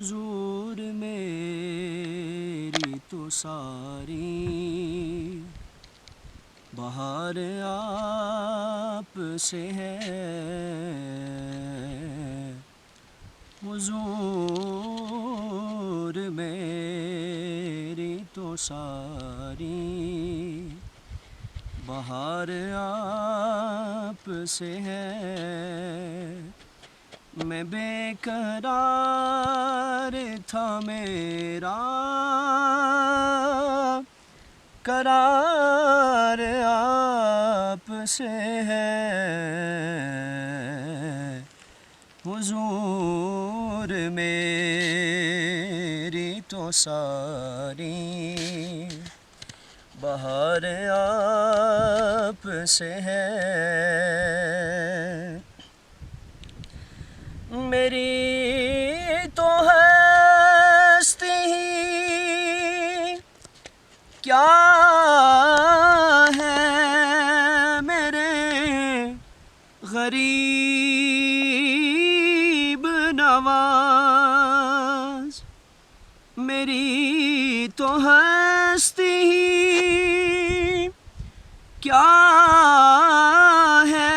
حضور میری تو ساری بہار آپ سے ہے، حضور میری تو ساری بہار آپ سے ہے۔ میں بے قرار تھا میرا قرار آپ سے ہے، حضور میری تو ساری بہار آپ سے ہے۔ میری تو ہستی ہی کیا ہے میرے غریب نواز، میری تو ہستی ہی کیا ہے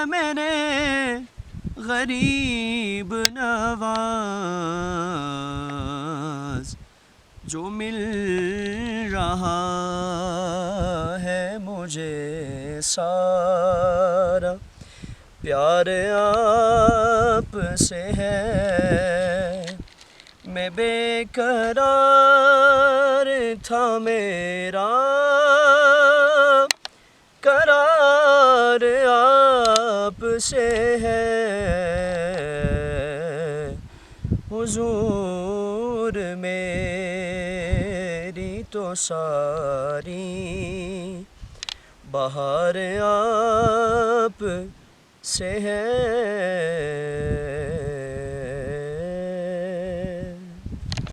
میرے غریب نواز، جو مل رہا ہے مجھے سارا پیار آپ سے ہے۔ میں بے قرار تھا میرا قرار آپ سے ہے، حضور میری تو ساری بہار آپ سے ہے۔